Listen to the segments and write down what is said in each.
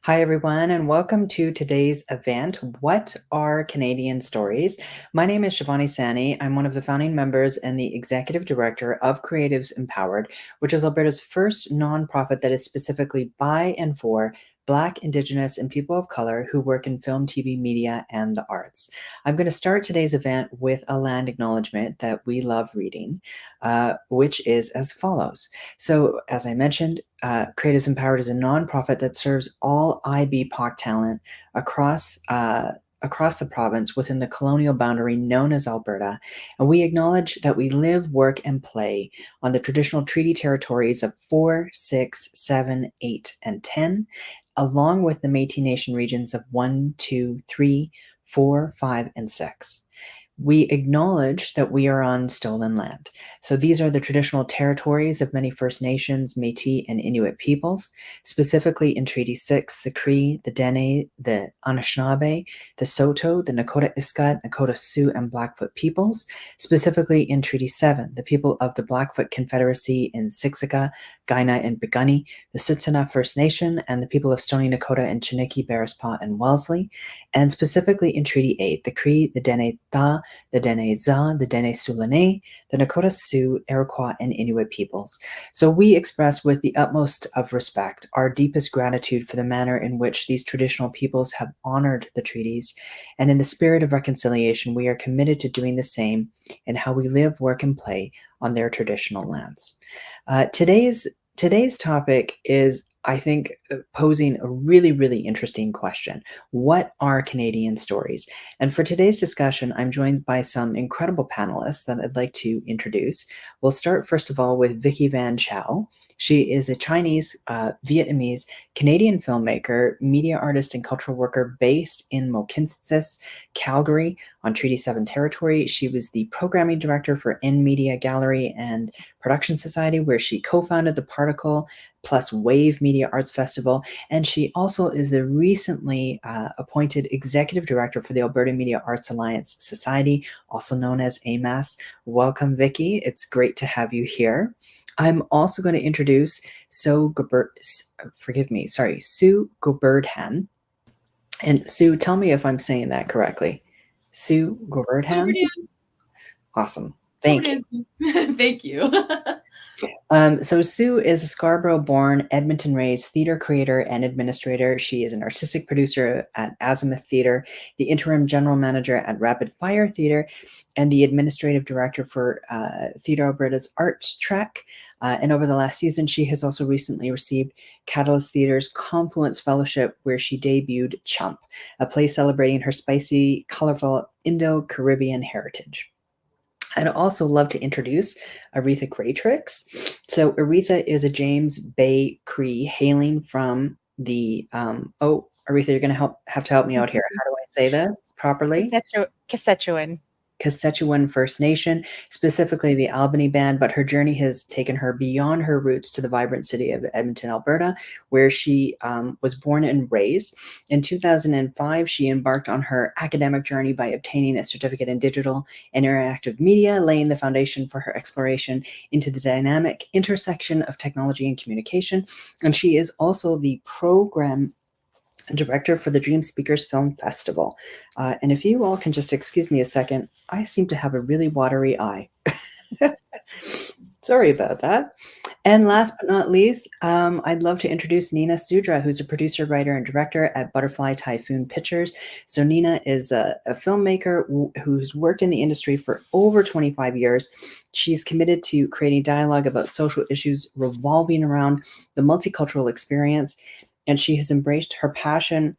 Hi, everyone, and welcome to today's event. What are Canadian stories? My name is Shivani Sani. I'm one of the founding members and the executive director of Creatives Empowered, which is Alberta's first nonprofit that is specifically by and for Black, Indigenous, and people of color who work in film, TV, media, and the arts. I'm going to start today's event with a land acknowledgement that we love reading, which is as follows. So, as I mentioned, Creatives Empowered is a nonprofit that serves all IBPOC talent across the province within the colonial boundary known as Alberta. And we acknowledge that we live, work, and play on the traditional treaty territories of 4, 6, 7, 8, and 10, along with the Métis Nation regions of 1, 2, 3, 4, 5, and 6. We acknowledge that we are on stolen land. So these are the traditional territories of many First Nations, Métis, and Inuit peoples. Specifically in Treaty 6, the Cree, the Dene, the Anishinaabe, the Saulteaux, the Nakota Iskat, Nakota Sioux, and Blackfoot peoples. Specifically in Treaty 7, the people of the Blackfoot Confederacy in Siksika, Kainai, and Piikani, the Tsuut'ina First Nation, and the people of Stoney Nakoda and Chiniki, Bearspaw, and Wellesley. And specifically in Treaty 8, the Cree, the Dene Ta, the Dene Za, the Dene Sulane, the Nakota Sioux, Iroquois, and Inuit peoples. So we express with the utmost of respect our deepest gratitude for the manner in which these traditional peoples have honored the treaties, and in the spirit of reconciliation, we are committed to doing the same in how we live, work, and play on their traditional lands. Today's topic is, I think, posing a really, really interesting question. What are Canadian stories? And for today's discussion, I'm joined by some incredible panelists that I'd like to introduce. We'll start, first of all, with Vicki Van Chau. She is a Chinese, Vietnamese, Canadian filmmaker, media artist, and cultural worker based in Mohkinstsis, Calgary, on Treaty 7 territory. She was the programming director for N Media Gallery and Production Society, where she co-founded the Particle plus Wave Media Arts Festival, and she also is the recently appointed executive director for the Alberta Media Arts Alliance Society, also known as AMAS. Welcome, Vicki. It's great to have you here. I'm also going to introduce Sue Goberdhan. And Sue, tell me if I'm saying that correctly. Sue Goberdhan? Goberdhan. Awesome. Thank you. Thank you. So Sue is a Scarborough-born, Edmonton-raised theater creator and administrator. She is an artistic producer at Azimuth Theater, the interim general manager at Rapid Fire Theater, and the administrative director for Theatre Alberta's Arts Track. And over the last season, she has also recently received Catalyst Theatre's Confluence Fellowship, where she debuted Chump, a play celebrating her spicy, colorful Indo-Caribbean heritage. I'd also love to introduce Aretha Greatrix. So Aretha is a James Bay Cree hailing from the, Aretha, you're going to have to help me out here. How do I say this properly? Quechuan. Quechua First Nation, specifically the Albany Band, but her journey has taken her beyond her roots to the vibrant city of Edmonton, Alberta, where she was born and raised. In 2005, she embarked on her academic journey by obtaining a certificate in digital and interactive media, laying the foundation for her exploration into the dynamic intersection of technology and communication. And she is also the program director for the Dream Speakers Film Festival. And if you all can just excuse me a second, I seem to have a really watery eye. Sorry about that. And last but not least, I'd love to introduce Nina Sudra, who's a producer, writer, and director at Butterfly Typhoon Pictures. So Nina is a filmmaker who's worked in the industry for over 25 years. She's committed to creating dialogue about social issues revolving around the multicultural experience, and she has embraced her passion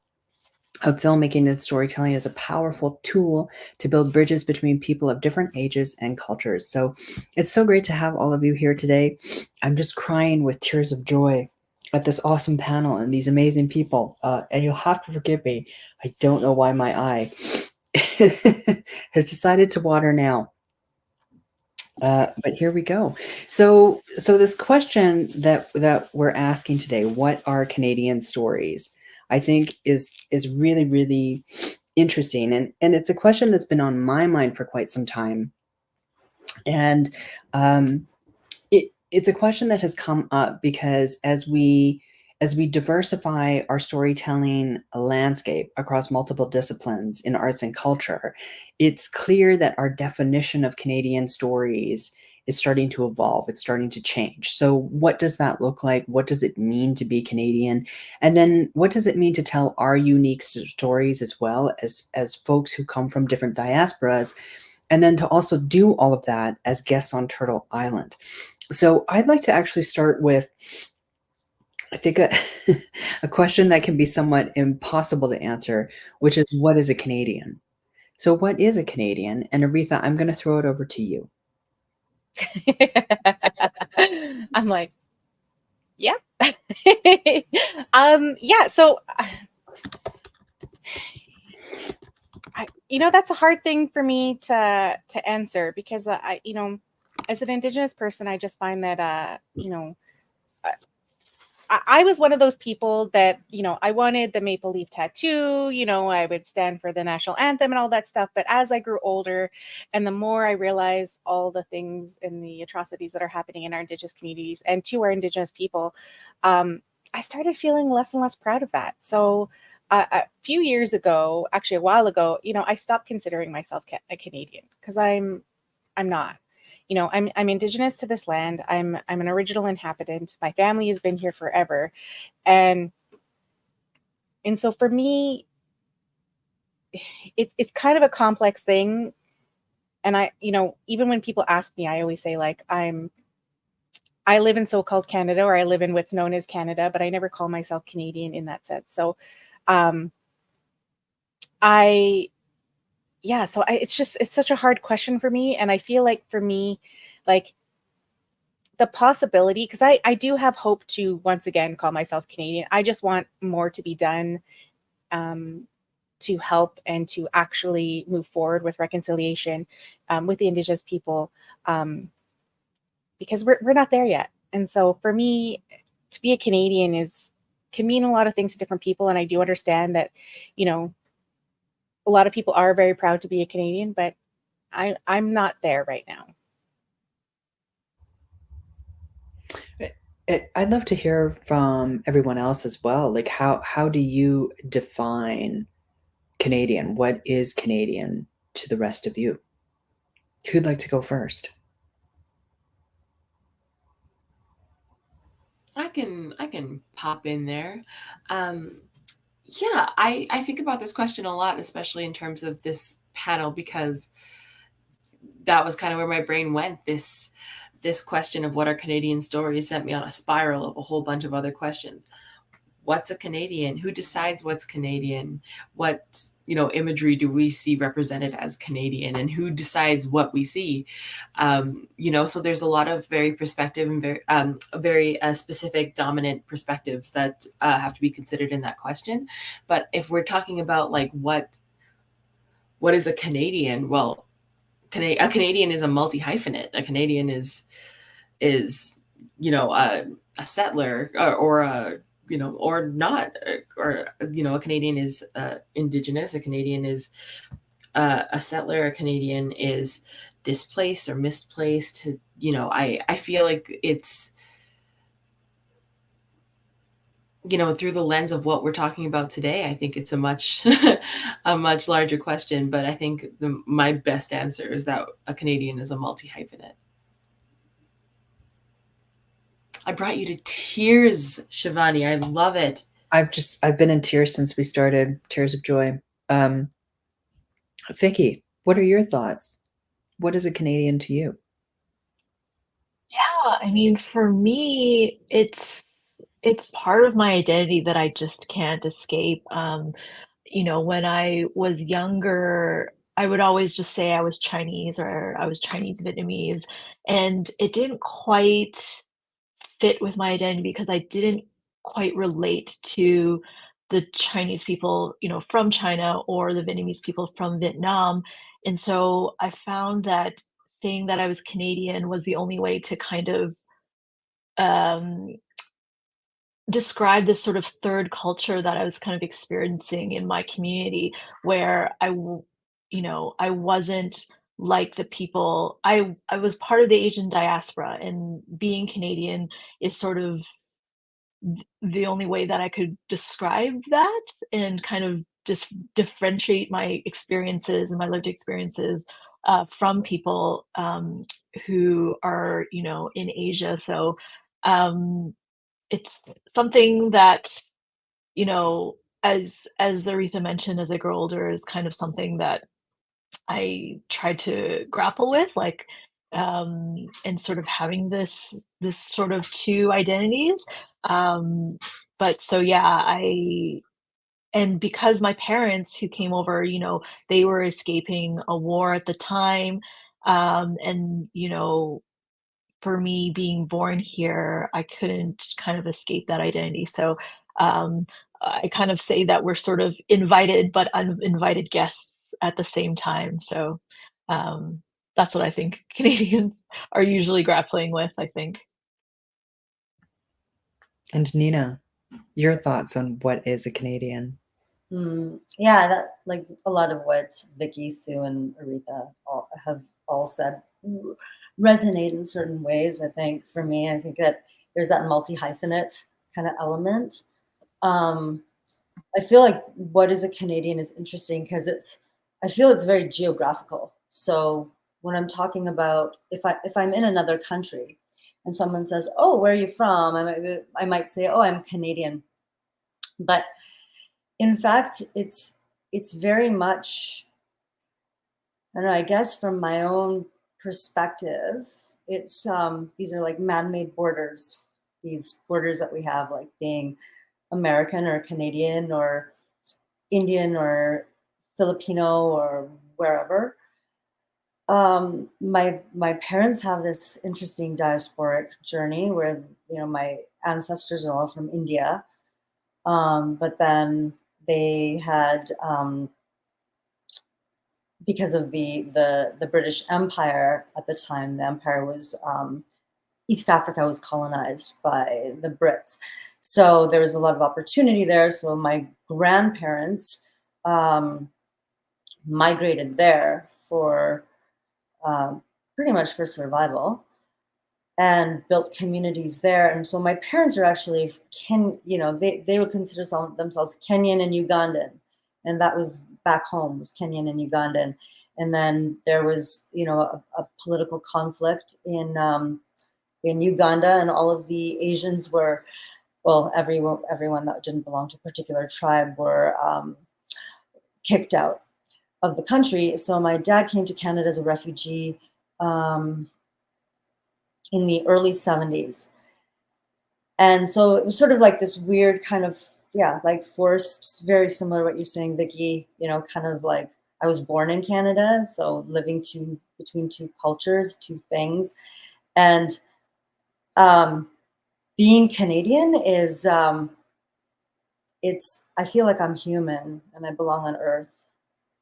of filmmaking and storytelling as a powerful tool to build bridges between people of different ages and cultures. So it's so great to have all of you here today. I'm just crying with tears of joy at this awesome panel and these amazing people. And you'll have to forgive me. I don't know why my eye has decided to water now. But here we go. So this question that we're asking today, what are Canadian stories? I think is really, really interesting. And it's a question that's been on my mind for quite some time. And it's a question that has come up because as we As we diversify our storytelling landscape across multiple disciplines in arts and culture, it's clear that our definition of Canadian stories is starting to evolve. It's starting to change. So, what does that look like? What does it mean to be Canadian? And then, what does it mean to tell our unique stories as well as folks who come from different diasporas? And then to also do all of that as guests on Turtle Island. So, I'd like to actually start with I think a question that can be somewhat impossible to answer, which is what is a Canadian? So what is a Canadian? And Aretha, I'm going to throw it over to you. I'm like, yeah. Yeah, so that's a hard thing for me to answer because as an Indigenous person, I just find that I was one of those people that, I wanted the maple leaf tattoo, I would stand for the national anthem and all that stuff. But as I grew older and the more I realized all the things and the atrocities that are happening in our Indigenous communities and to our Indigenous people, I started feeling less and less proud of that. So a few years ago, actually a while ago, I stopped considering myself a Canadian because I'm not. I'm Indigenous to this land. I'm an original inhabitant. My family has been here forever, and so for me, it's kind of a complex thing. And even when people ask me, I always say like I live in so-called Canada, or I live in what's known as Canada, but I never call myself Canadian in that sense. So, um, I yeah, so it's such a hard question for me, and I feel like for me, like the possibility, because I do have hope to once again call myself Canadian. I just want more to be done, um, to help and to actually move forward with reconciliation, with the Indigenous people, um, because we're not there yet. And so for me, to be a Canadian is can mean a lot of things to different people, and I do understand that, you know, a lot of people are very proud to be a Canadian, but I'm not there right now. I'd love to hear from everyone else as well. Like how do you define Canadian? What is Canadian to the rest of you? Who'd like to go first? I can pop in there. Um, yeah, I think about this question a lot, especially in terms of this panel, because that was kind of where my brain went. This question of what are Canadian stories sent me on a spiral of a whole bunch of other questions. What's a Canadian? Who decides what's Canadian? What, imagery do we see represented as Canadian, and who decides what we see? So there's a lot of very perspective and very specific dominant perspectives that have to be considered in that question. But if we're talking about like what is a Canadian? Well, a Canadian is a multi hyphenate. A Canadian is a settler, or a or not, or a Canadian is Indigenous. A Canadian is a settler. A Canadian is displaced or misplaced. I feel like it's through the lens of what we're talking about today. I think it's a much a much larger question, but I think my best answer is that a Canadian is a multi hyphenate. I brought you to tears, Shivani. I love it. I've been in tears since we started. Tears of joy. Um, Vicki, what are your thoughts? What is a Canadian to you? Yeah, I mean, for me, it's part of my identity that I just can't escape. When I was younger, I would always just say I was Chinese or I was Chinese Vietnamese, and it didn't quite fit with my identity because I didn't quite relate to the Chinese people, from China or the Vietnamese people from Vietnam. And so I found that saying that I was Canadian was the only way to kind of um, describe this sort of third culture that I was kind of experiencing in my community, where I wasn't like the people. I was part of the Asian diaspora, and being Canadian is sort of the only way that I could describe that and kind of just differentiate my experiences and my lived experiences from people who are, in Asia. So it's something that, as Aretha mentioned, as I grow older, is kind of something that I tried to grapple with, like, and sort of having this sort of two identities. Um, but so yeah, I and because my parents who came over, they were escaping a war at the time, and for me being born here, I couldn't kind of escape that identity. So um, I kind of say that we're sort of invited but uninvited guests at the same time. So um, that's what I think Canadians are usually grappling with, I think. And Nina, your thoughts on what is a Canadian? Yeah, that like a lot of what Vicki, Sue, and Aretha have all said resonate in certain ways. I think for me, I think that there's that multi-hyphenate kind of element. Um, I feel like what is a Canadian is interesting because I feel it's very geographical. So when I'm talking about if I'm in another country and someone says, "Oh, where are you from?" I might say, "Oh, I'm Canadian," but in fact, it's very much, I don't know, I guess from my own perspective, it's these are like man-made borders, these borders that we have, like being American or Canadian or Indian or Filipino or wherever. My parents have this interesting diasporic journey where my ancestors are all from India, but then they had because of the British Empire at the time, the empire was East Africa was colonized by the Brits, so there was a lot of opportunity there. So my grandparents um, migrated there for pretty much for survival and built communities there. And so my parents are actually they would consider themselves Kenyan and Ugandan, and that was back home was Kenyan and Ugandan. And then there was a political conflict in Uganda, and all of the Asians were, well, everyone that didn't belong to a particular tribe were kicked out of the country. So my dad came to Canada as a refugee um, in the early 70s. And so it was sort of like this weird kind of, yeah, like forced, very similar to what you're saying, Vicki, kind of like I was born in Canada, so living between two cultures, two things. And being Canadian is, I feel like I'm human and I belong on Earth.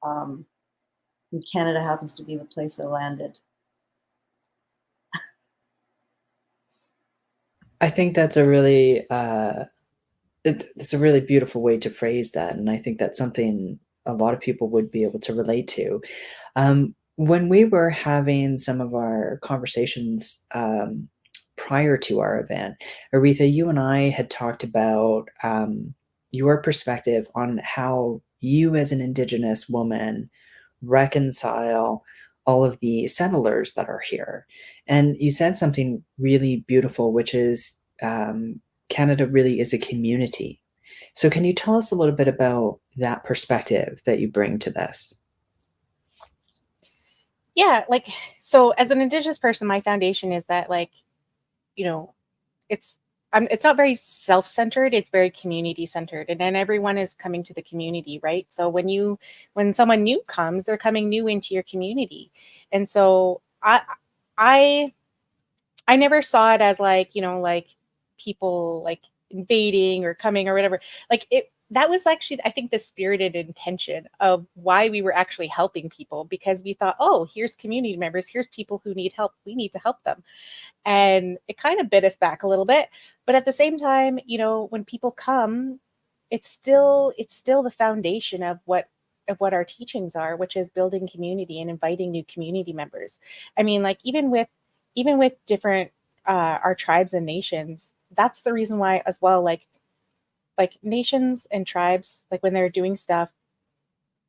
And Canada happens to be the place I landed. I think that's a really it's a really beautiful way to phrase that, and I think that's something a lot of people would be able to relate to. When we were having some of our conversations prior to our event, Aretha, you and I had talked about your perspective on how you, as an Indigenous woman, reconcile all of the settlers that are here. And you said something really beautiful, which is Canada really is a community. So, can you tell us a little bit about that perspective that you bring to this? Yeah, like, so as an Indigenous person, my foundation is that, like, it's it's not very self-centered, it's very community-centered, and then everyone is coming to the community, right? So when someone new comes, they're coming new into your community. And so I I never saw it as like, like people like invading or coming or whatever. Like that was actually, I think, the spirited intention of why we were actually helping people, because we thought, oh, here's community members, here's people who need help, we need to help them. And it kind of bit us back a little bit. But at the same time, when people come, it's still the foundation of what our teachings are, which is building community and inviting new community members. I mean, like even with different our tribes and nations, that's the reason why as well, like nations and tribes, like when they're doing stuff,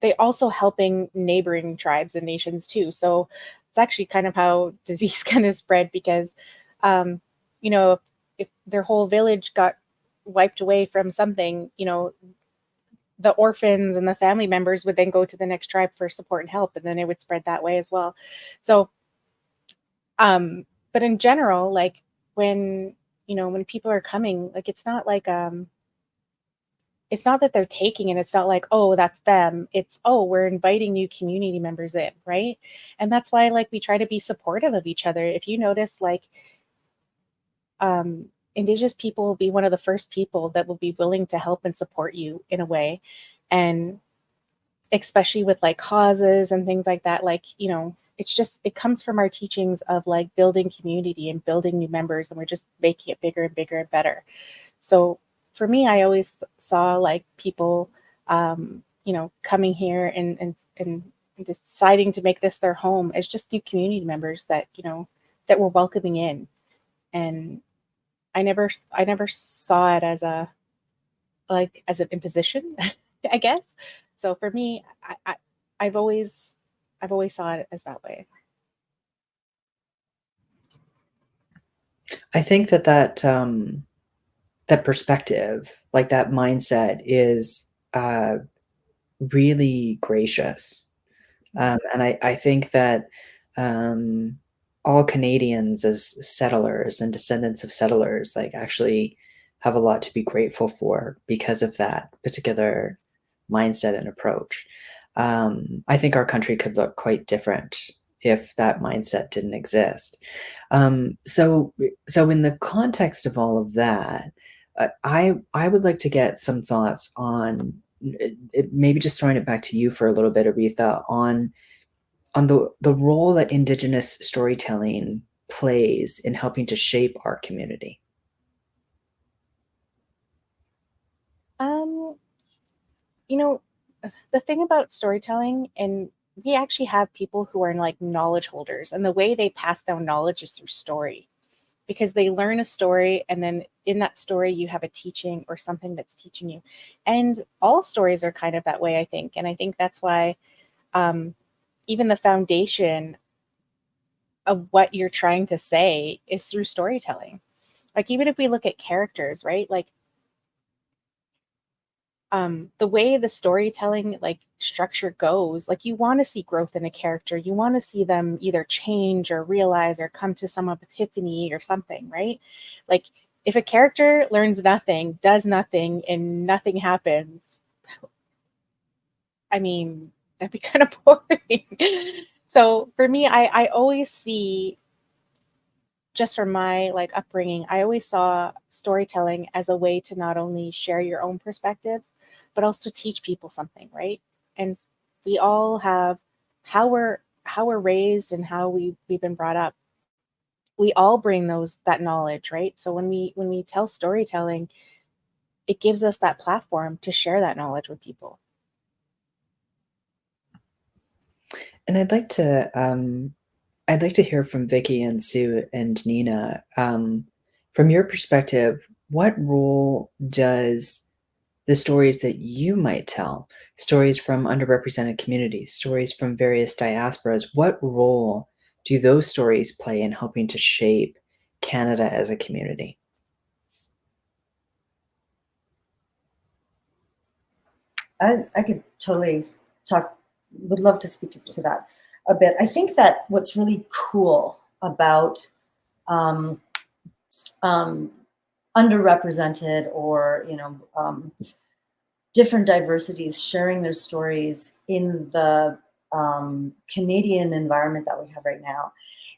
they also helping neighboring tribes and nations too. So it's actually kind of how disease kind of spread, because you know, if their whole village got wiped away from something, you know, the orphans and the family members would then go to the next tribe for support and help, and then it would spread that way as well. So but in general, like when, you know, when people are coming, like it's not that they're taking it. It's not like, oh, that's them. It's, oh, we're inviting new community members in, right? And that's why, like, we try to be supportive of each other. If you notice, like, Indigenous people will be one of the first people that will be willing to help and support you in a way. And especially with like causes and things like that, like, you know, it's just, it comes from our teachings of like building community and building new members, and we're just making it bigger and bigger and better. So for me, I always saw like people, you know, coming here and deciding to make this their home as just new community members that, you know, that we're welcoming in. And I never saw it as a, like, as an imposition, I guess. So for me, I've always saw it as that way. I think that that perspective, like that mindset, is really gracious, and I think that all Canadians as settlers and descendants of settlers, like, actually have a lot to be grateful for because of that particular mindset and approach. I think our country could look quite different if that mindset didn't exist. So in the context of all of that, I would like to get some thoughts on maybe just throwing it back to you for a little bit, Aretha, on the role that Indigenous storytelling plays in helping to shape our community. You know, the thing about storytelling, and we actually have people who are like knowledge holders, and the way they pass down knowledge is through story, because they learn a story, and then in that story you have a teaching or something that's teaching you. And all stories are kind of that way, I think. And I think that's why even the foundation of what you're trying to say is through storytelling. Like, even if we look at characters, right? Like, the way the storytelling like structure goes, like, you want to see growth in a character. You want to see them either change or realize or come to some epiphany or something, right? Like, if a character learns nothing, does nothing, and nothing happens, I mean, that'd be kind of boring. So for me, I always see, just from my like upbringing, I always saw storytelling as a way to not only share your own perspectives, but also teach people something, right? And we all have how we're raised and how we've been brought up. We all bring that knowledge, right? So when we tell storytelling, it gives us that platform to share that knowledge with people. And I'd like to hear from Vicki and Sue and Nina. From your perspective, what role does the stories that you might tell, stories from underrepresented communities, stories from various diasporas, what role do those stories play in helping to shape Canada as a community? I could totally would love to speak to that a bit. I think that what's really cool about underrepresented, or, you know, different diversities sharing their stories in the Canadian environment that we have right now,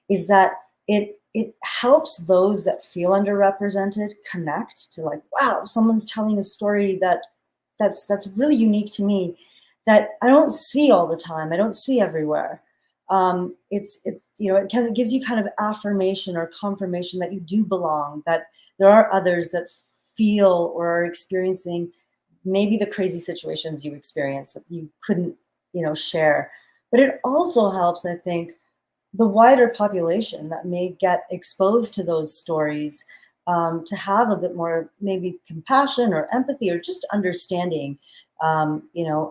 is that it helps those that feel underrepresented connect to, like, wow, someone's telling a story that's really unique to me, that I don't see all the time. I don't see everywhere. It's you know, it kind of gives you kind of affirmation or confirmation that you do belong, that there are others that feel or are experiencing maybe the crazy situations you experience that you couldn't, you know, share. But it also helps, I think, the wider population that may get exposed to those stories to have a bit more maybe compassion or empathy or just understanding, a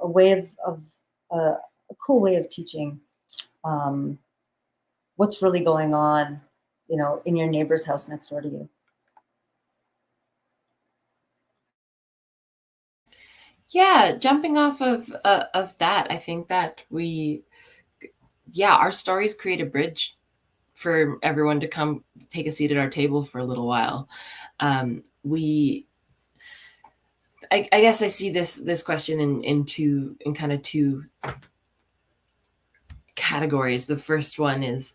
way of a cool way of teaching what's really going on, in your neighbor's house next door to you. Yeah, jumping off of that, I think that our stories create a bridge for everyone to come take a seat at our table for a little while. I guess I see this question in kind of two categories. The first one is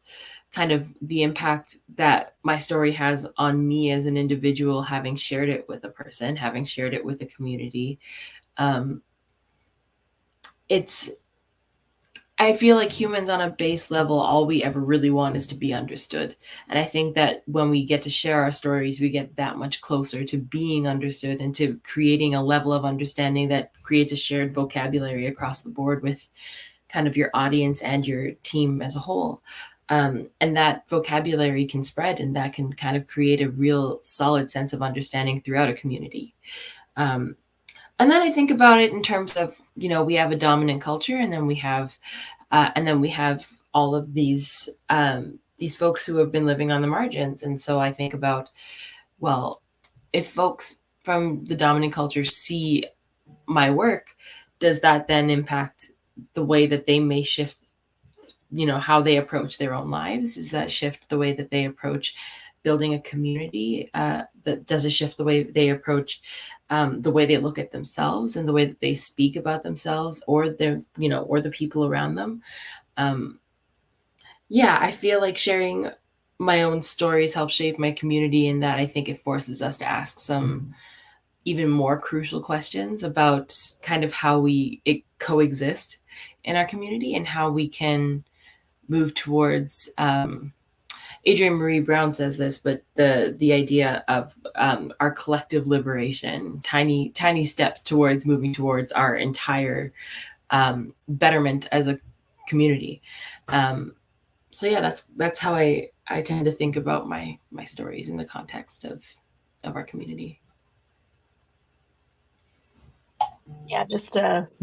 kind of the impact that my story has on me as an individual, having shared it with a person, having shared it with a community. I feel like humans on a base level, all we ever really want is to be understood. And I think that when we get to share our stories, we get that much closer to being understood and to creating a level of understanding that creates a shared vocabulary across the board with kind of your audience and your team as a whole. And that vocabulary can spread, and that can kind of create a real solid sense of understanding throughout a community. And then I think about it in terms of, we have a dominant culture, and then we have all of these folks who have been living on the margins. And so I think about, well, if folks from the dominant culture see my work, does that then impact the way that they may shift, how they approach their own lives? Does that shift the way that they approach building a community? Does it shift the way they approach the way they look at themselves and the way that they speak about themselves or or the people around them? I feel like sharing my own stories helps shape my community, in that I think it forces us to ask some even more crucial questions about kind of how we coexist in our community and how we can move towards Adrienne Marie Brown says this, but the idea of our collective liberation, tiny steps towards moving towards our entire betterment as a community. That's how I tend to think about my stories in the context of our community. Yeah, just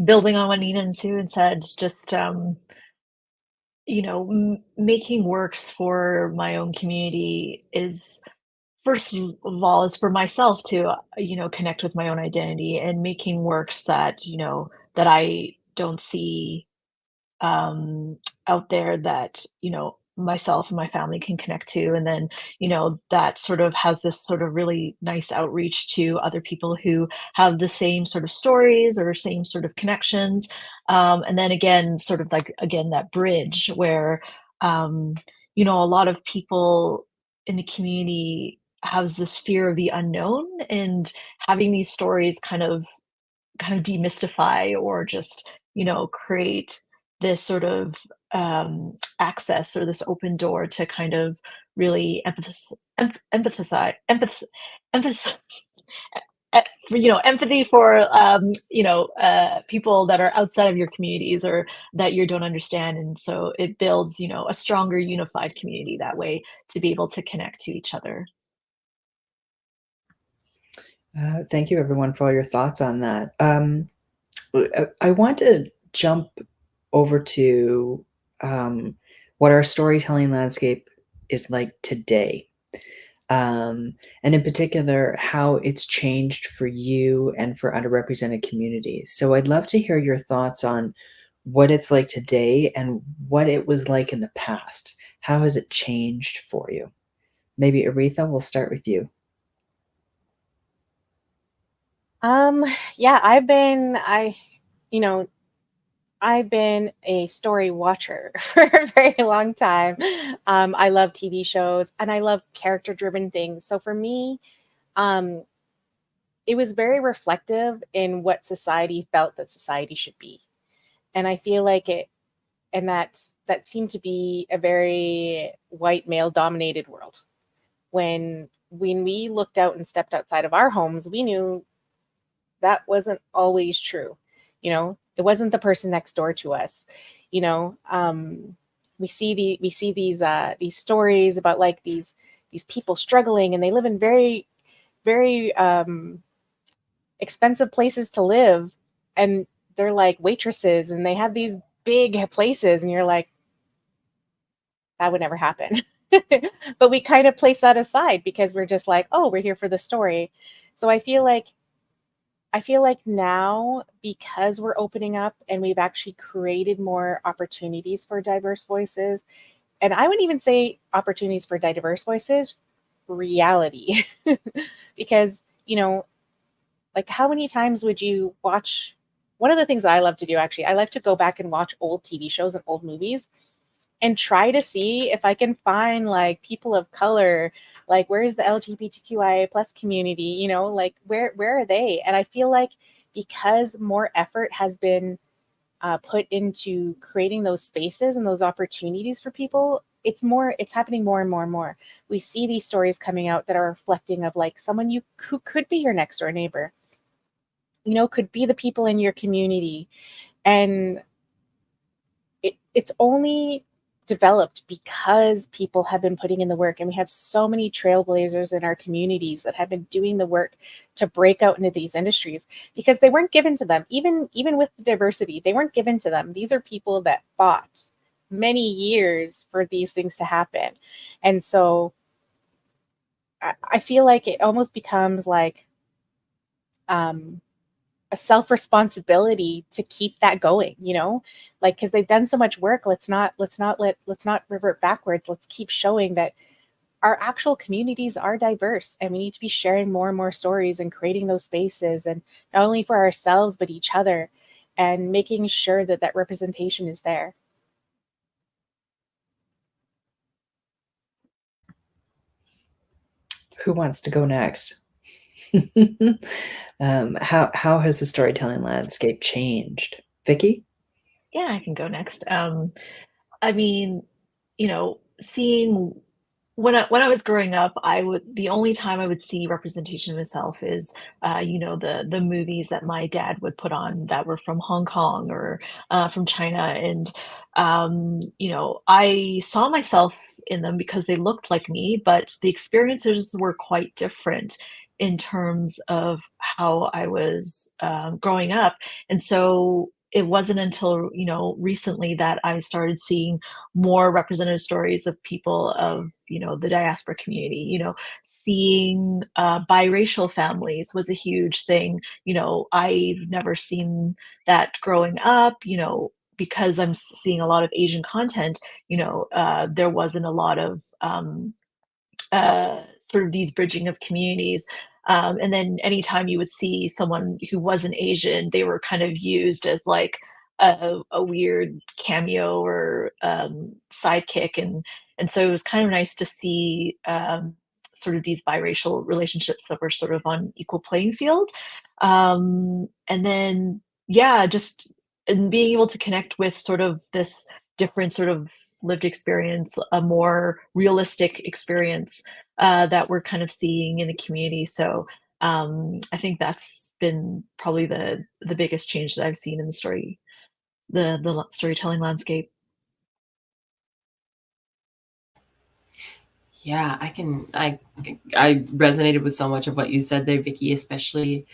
building on what Nina and Sue had said, just making works for my own community is, first of all, is for myself to connect with my own identity, and making works that that I don't see out there, that myself and my family can connect to, and then that sort of has this sort of really nice outreach to other people who have the same sort of stories or same sort of connections, and then again, sort of like, again, that bridge where a lot of people in the community has this fear of the unknown, and having these stories kind of demystify, or just create this sort of access, or this open door to kind of really empathy for people that are outside of your communities, or that you don't understand. And so it builds a stronger unified community that way, to be able to connect to each other. Thank you, everyone, for all your thoughts on that. I want to jump over to what our storytelling landscape is like today. And in particular, how it's changed for you and for underrepresented communities. So I'd love to hear your thoughts on what it's like today and what it was like in the past. How has it changed for you? Maybe Aretha, we'll start with you. Yeah, I've been a story watcher for a very long time. I love TV shows and I love character driven things. So for me, it was very reflective in what society felt that society should be. And I feel like that seemed to be a very white male dominated world. When we looked out and stepped outside of our homes, we knew that wasn't always true. It wasn't the person next door to us. We see these stories about like these these people struggling, and they live in very, very expensive places to live, and they're like waitresses, and they have these big places, and you're like, that would never happen. But we kind of place that aside because we're just like, oh, we're here for the story. So I feel like now, because we're opening up and we've actually created more opportunities for diverse voices, and I would even say opportunities for diverse voices, reality. Because, like, how many times would you watch? One of the things I love to do, actually, I like to go back and watch old TV shows and old movies and try to see if I can find like people of color, like where's the LGBTQIA plus community, like where are they? And I feel like because more effort has been put into creating those spaces and those opportunities for people, it's happening more and more and more. We see these stories coming out that are reflecting of like someone who could be your next door neighbor, could be the people in your community. And it's only developed because people have been putting in the work, and we have so many trailblazers in our communities that have been doing the work to break out into these industries because they weren't given to them. Even with the diversity, they weren't given to them. These are people that fought many years for these things to happen. And so I feel like it almost becomes like a self-responsibility to keep that going, like, because they've done so much work. Let's not revert backwards. Let's keep showing that our actual communities are diverse, and we need to be sharing more and more stories and creating those spaces, and not only for ourselves but each other, and making sure that that representation is there. Who wants to go next? How has the storytelling landscape changed? Vicki? Yeah, I can go next. I mean, seeing when I was growing up, the only time I would see representation of myself is, the movies that my dad would put on that were from Hong Kong or from China, and I saw myself in them because they looked like me, but the experiences were quite different in terms of how I was growing up, and so it wasn't until recently that I started seeing more representative stories of people of the diaspora community. Seeing biracial families was a huge thing. I've never seen that growing up. Because I'm seeing a lot of Asian content. There wasn't a lot of sort of these bridging of communities. And then anytime you would see someone who wasn't Asian, they were kind of used as like a weird cameo or sidekick, and so it was kind of nice to see sort of these biracial relationships that were sort of on equal playing field. And then yeah, just and being able to connect with sort of this different sort of lived experience, a more realistic experience that we're kind of seeing in the community. So I think that's been probably the biggest change that I've seen in the storytelling landscape. Yeah, I resonated with so much of what you said there, Vicki, especially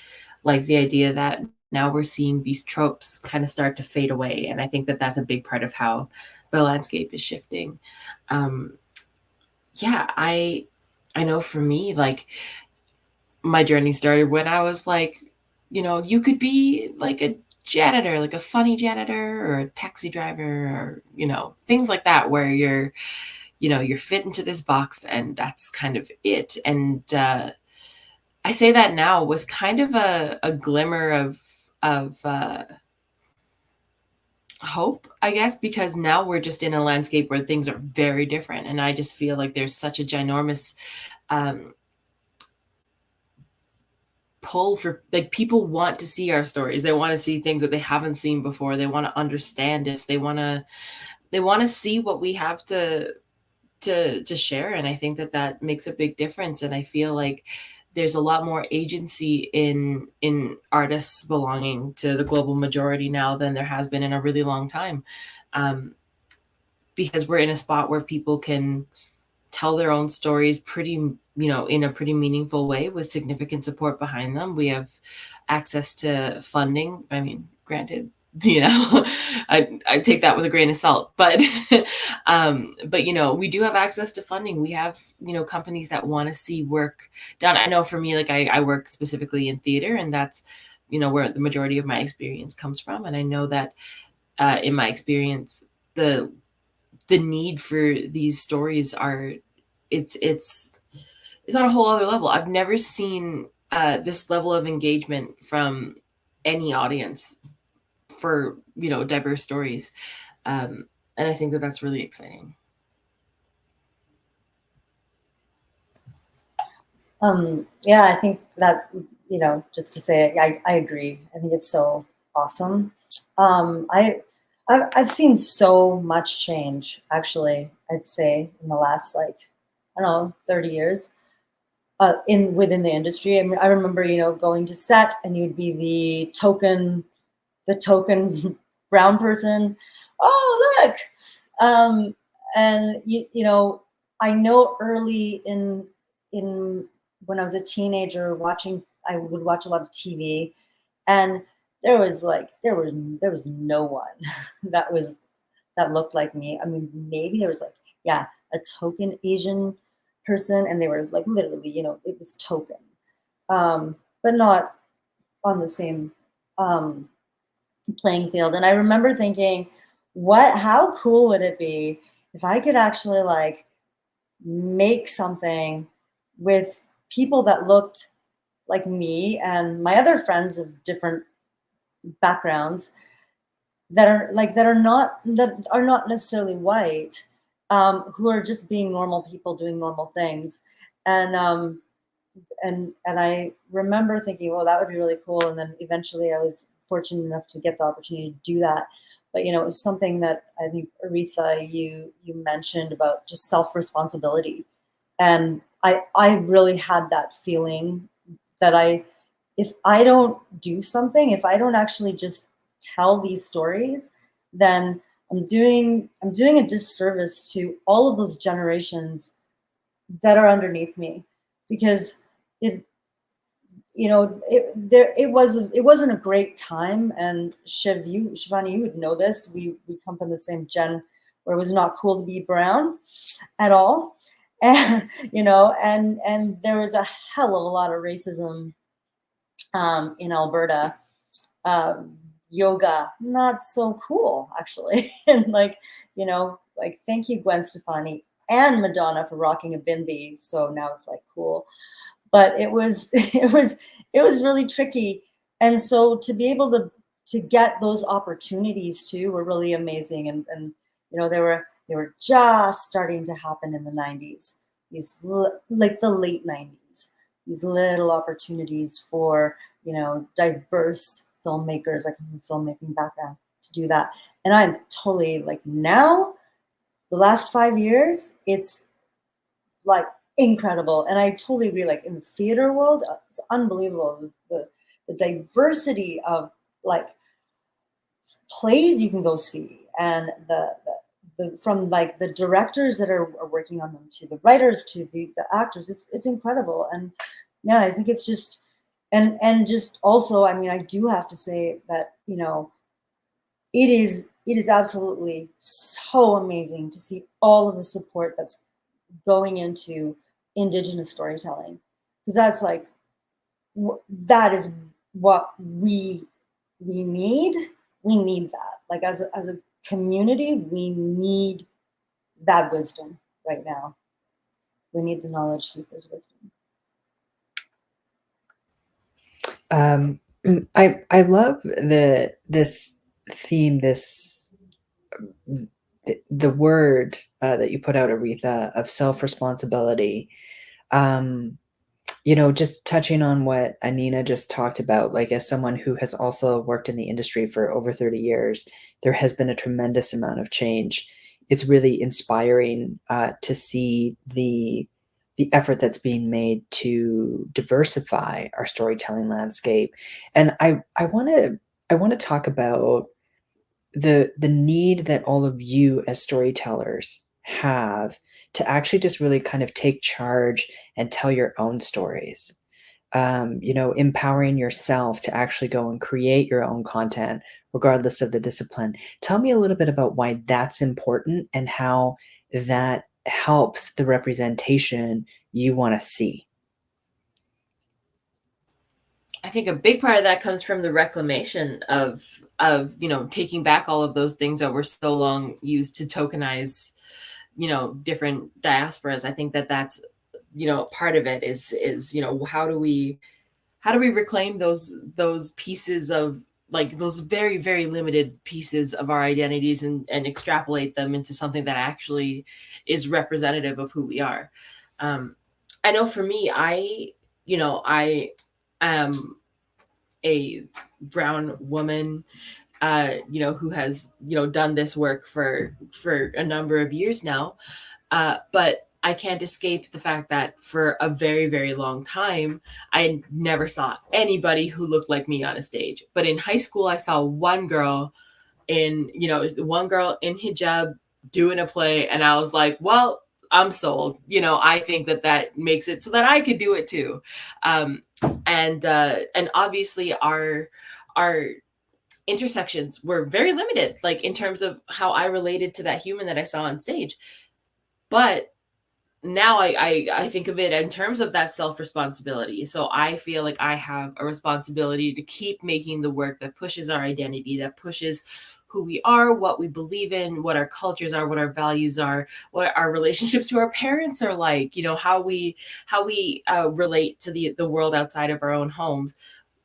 like the idea that now we're seeing these tropes kind of start to fade away. And I think that that's a big part of how the landscape is shifting. Um, yeah, I know for me, like my journey started when I was like, you could be like a janitor, like a funny janitor or a taxi driver or, things like that where you're fit into this box and that's kind of it. And I say that now with kind of a glimmer of hope, I guess, because now we're just in a landscape where things are very different. And I just feel like there's such a ginormous um, pull for, like, people want to see our stories. They want to see things that they haven't seen before. They want to understand us. They want to see what we have to share. And I think that makes a big difference. And I feel like there's a lot more agency in artists belonging to the global majority now than there has been in a really long time, because we're in a spot where people can tell their own stories in a pretty meaningful way with significant support behind them. We have access to funding. I mean, granted, I take that with a grain of salt, but we do have access to funding. We have companies that want to see work done. I know for me, like I work specifically in theater, and that's where the majority of my experience comes from. And I know that in my experience, the need for these stories it's on a whole other level. I've never seen this level of engagement from any audience for diverse stories, and I think that that's really exciting. Yeah, I think that just to say it, I agree. I think it's so awesome. I've seen so much change, actually, I'd say, in the last, like, I don't know, 30 years within the industry. I mean, I remember going to set, and you'd be the token brown person. Oh, look. And I know early in when I was a teenager I would watch a lot of TV, and there was no one that looked like me. I mean, maybe there was, like, yeah, a token Asian person, and they were, like, literally, it was token, but not on the same playing field. And I remember thinking, how cool would it be if I could actually, like, make something with people that looked like me and my other friends of different backgrounds that are not necessarily white, who are just being normal people doing normal things. And I remember thinking, well, that would be really cool. And then eventually I was fortunate enough to get the opportunity to do that. But it was something that I think, Aretha, you mentioned about just self-responsibility. And I really had that feeling that if I don't do something, if I don't actually just tell these stories, then I'm doing a disservice to all of those generations that are underneath me, because it wasn't a great time. And Shivani, you would know this. We come from the same gen where it was not cool to be brown at all. And and there was a hell of a lot of racism in Alberta. Yoga, not so cool, actually. And like thank you, Gwen Stefani and Madonna, for rocking a bindi. So now it's, like, cool. But it was really tricky. And so to be able to get those opportunities too were really amazing. And they were just starting to happen in the 90s, like the late 90s, these little opportunities for diverse filmmakers, like, from filmmaking background, to do that. And I'm totally, like, now the last 5 years, it's, like, incredible. And I totally agree, like, in the theater world, it's unbelievable, the diversity of, like, plays you can go see, and the from, like, the directors that are working on them, to the writers, to the actors. It's incredible. And yeah, I think it's just, and just also, I mean, I do have to say that it is absolutely so amazing to see all of the support that's going into Indigenous storytelling, because that's, like, that is what we need. We need that, like, as a community, we need that wisdom right now. We need the knowledge keepers' wisdom. I love this theme, the word that you put out, Aretha, of self-responsibility. Just touching on what Anina just talked about, like, as someone who has also worked in the industry for over 30 years, there has been a tremendous amount of change. It's really inspiring to see the effort that's being made to diversify our storytelling landscape. And I want to talk about the need that all of you as storytellers have to actually just really kind of take charge and tell your own stories. Empowering yourself to actually go and create your own content, regardless of the discipline. Tell me a little bit about why that's important and how that helps the representation you want to see. I think a big part of that comes from the reclamation of taking back all of those things that were so long used to tokenize different diasporas. I think that that's part of it is how do we reclaim those pieces of, like, those very, very limited pieces of our identities and extrapolate them into something that actually is representative of who we are. I know for me, I am a brown woman, who has, done this work for a number of years now. But I can't escape the fact that for a very, very long time, I never saw anybody who looked like me on a stage. But in high school, I saw one girl in hijab doing a play. And I was like, well, I'm sold. I think that makes it so that I could do it too. And obviously our intersections were very limited, like in terms of how I related to that human that I saw on stage. But now I think of it in terms of that self-responsibility. So I feel like I have a responsibility to keep making the work that pushes our identity, that pushes who we are, what we believe in, what our cultures are, what our values are, what our relationships to our parents are like, how we relate to the world outside of our own homes.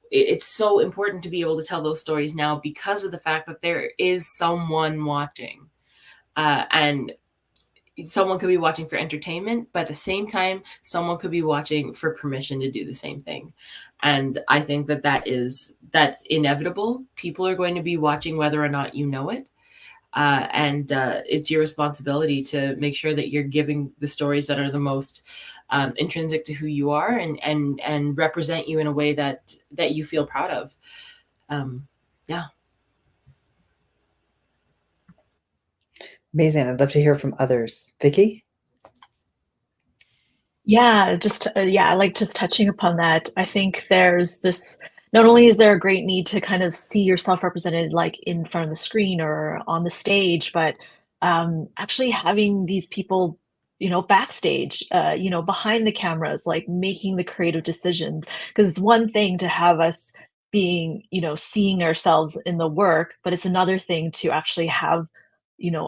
It's so important to be able to tell those stories now because of the fact that there is someone watching. And someone could be watching for entertainment, but at the same time, someone could be watching for permission to do the same thing. And I think that's inevitable. People are going to be watching whether or not you know it. And it's your responsibility to make sure that you're giving the stories that are the most intrinsic to who you are and represent you in a way that you feel proud of. Yeah. Amazing. I'd love to hear from others. Vicki? Yeah, like just touching upon that. I think there's this, not only is there a great need to kind of see yourself represented like in front of the screen or on the stage, but actually having these people, backstage, behind the cameras, like making the creative decisions. Because it's one thing to have us being, seeing ourselves in the work, but it's another thing to actually have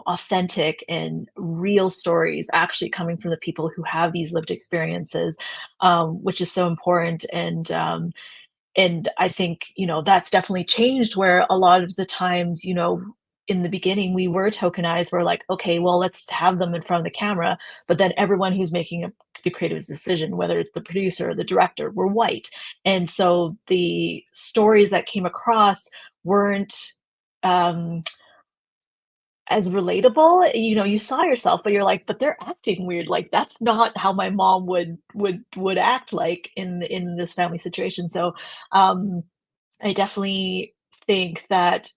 authentic and real stories actually coming from the people who have these lived experiences, which is so important. And I think, that's definitely changed where a lot of the times, in the beginning we were tokenized. We're like, okay, well, let's have them in front of the camera. But then everyone who's making the creative decision, whether it's the producer or the director, were white. And so the stories that came across weren't, as relatable. You saw yourself, but you're like, but they're acting weird. Like that's not how my mom would act like in this family situation. So I definitely think that,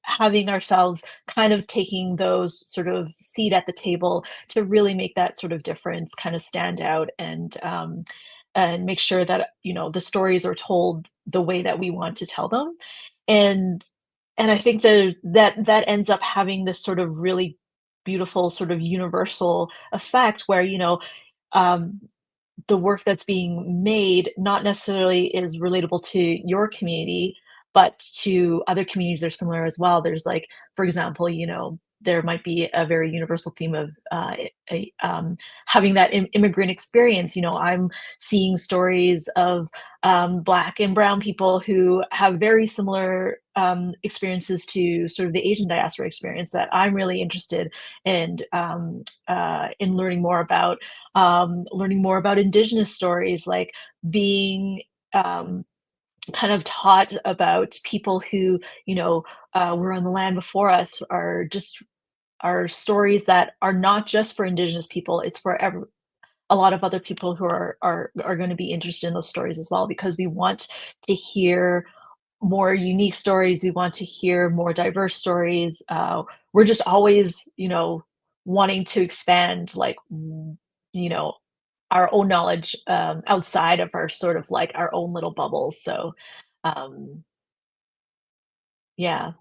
having ourselves kind of taking those sort of seat at the table to really make that sort of difference kind of stand out and make sure that, the stories are told the way that we want to tell them. And and I think that ends up having this sort of really beautiful sort of universal effect where, um, the work that's being made not necessarily is relatable to your community, but to other communities that are similar as well. There's like, for example, there might be a very universal theme of having that immigrant experience. I'm seeing stories of Black and Brown people who have very similar experiences to sort of the Asian diaspora experience that I'm really interested in learning more about. Learning more about Indigenous stories, like being kind of taught about people who, were on the land before us, are stories that are not just for Indigenous people. It's for a lot of other people who are going to be interested in those stories as well, because we want to hear more unique stories. We want to hear more diverse stories. We're just always, wanting to expand, like, you know, our own knowledge, outside of our sort of like our own little bubbles. So, um, yeah.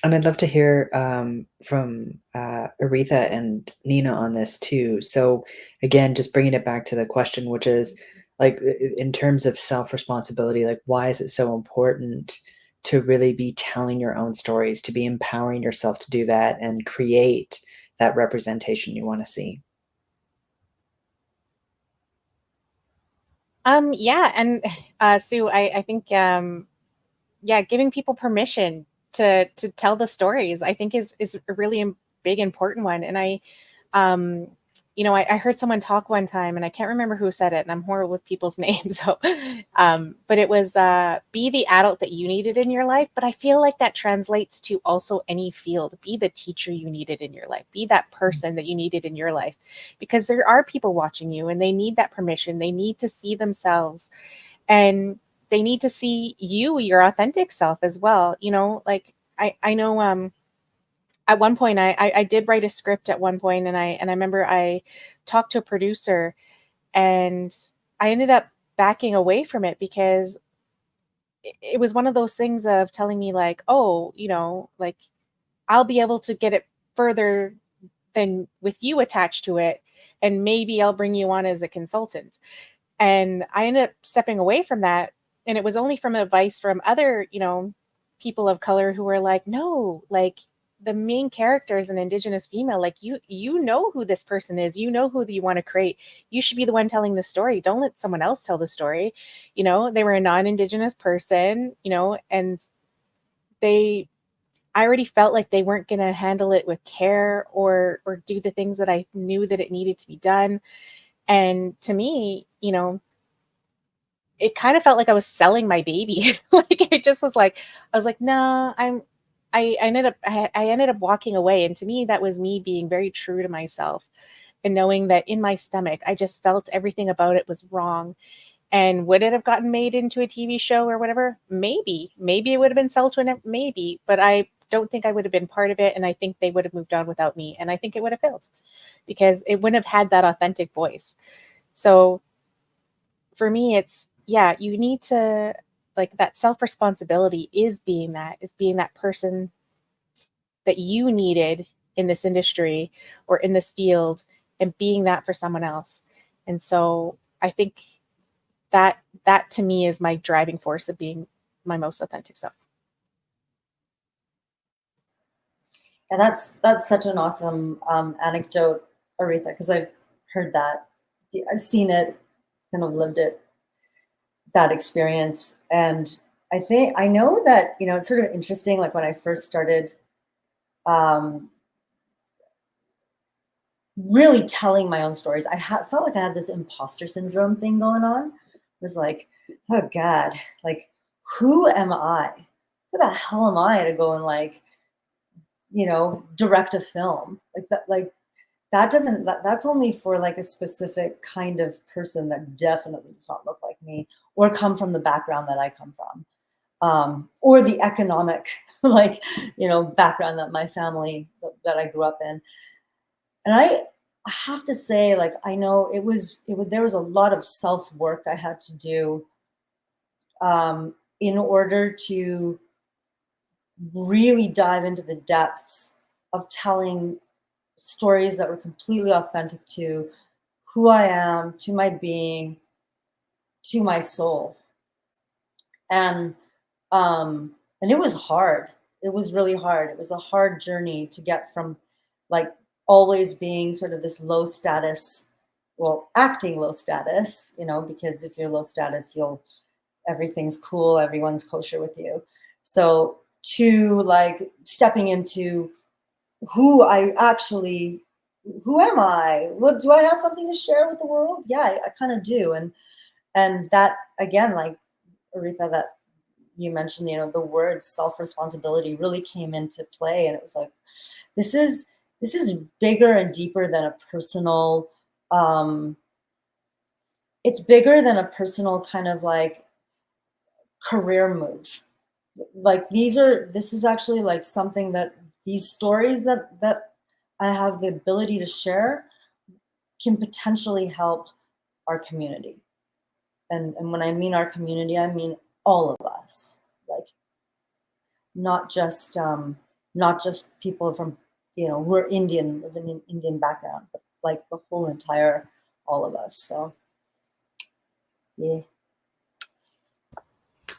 And I'd love to hear from Aretha and Nina on this too. So again, just bringing it back to the question, which is like in terms of self-responsibility, like why is it so important to really be telling your own stories, to be empowering yourself to do that and create that representation you want to see? Yeah, and Sue, I think yeah, giving people permission to tell the stories, I think is a really big important one. And um, I heard someone talk one time, and I can't remember who said it, and I'm horrible with people's names. So, but it was be the adult that you needed in your life. But I feel like that translates to also any field. Be the teacher you needed in your life. Be that person that you needed in your life, because there are people watching you, and they need that permission. They need to see themselves, and they need to see you, your authentic self as well. Like I know at one point I did write a script at one point, and I remember I talked to a producer, and I ended up backing away from it because it was one of those things of telling me like, oh, like I'll be able to get it further than with you attached to it, and maybe I'll bring you on as a consultant. And I ended up stepping away from that. And it was only from advice from other, people of color who were like, no, like the main character is an indigenous female. Like you know who this person is. You know who you want to create. You should be the one telling the story. Don't let someone else tell the story. They were a non-indigenous person, and they I already felt like they weren't going to handle it with care or do the things that I knew that it needed to be done. And to me, it kind of felt like I was selling my baby. Like it just was like, I was like, no, I ended up walking away. And to me, that was me being very true to myself and knowing that in my stomach, I just felt everything about it was wrong. And would it have gotten made into a TV show or whatever? Maybe it would have been sold to an, maybe, but I don't think I would have been part of it. And I think they would have moved on without me. And I think it would have failed because it wouldn't have had that authentic voice. So for me, it's, yeah, you need to, like, that self responsibility is being that person that you needed in this industry or in this field, and being that for someone else. And so I think that to me is my driving force of being my most authentic self. And that's such an awesome anecdote, Aretha, because I've heard that, I've seen it, kind of lived it, that experience. And I know that, it's sort of interesting, like when I first started um, really telling my own stories, felt like I had this imposter syndrome thing going on. It was like, oh God, like, who am I? Who the hell am I to go and like, direct a film like that? Like that doesn't, that's only for like a specific kind of person that definitely does not look like me or come from the background that I come from. Or the economic, like, background that my family, that I grew up in. And I have to say, like, I know there was a lot of self work I had to do in order to really dive into the depths of telling stories that were completely authentic to who I am, to my being, to my soul. And and it was hard. It was really hard. It was a hard journey to get from like always being sort of this low status, well, acting low status, because if you're low status, everything's cool, everyone's kosher with you. So to like stepping into who I actually, who am I? What do I have something to share with the world? Yeah, I kind of do. And that again, like Aretha, that you mentioned, the words self-responsibility really came into play. And it was like, this is bigger and deeper than a personal, it's bigger than a personal kind of like career move. like this is actually like something that these stories that I have the ability to share can potentially help our community. And when I mean our community, I mean all of us, like not just people from, you know, who are Indian, of an Indian background, but like the whole entire, all of us. So yeah.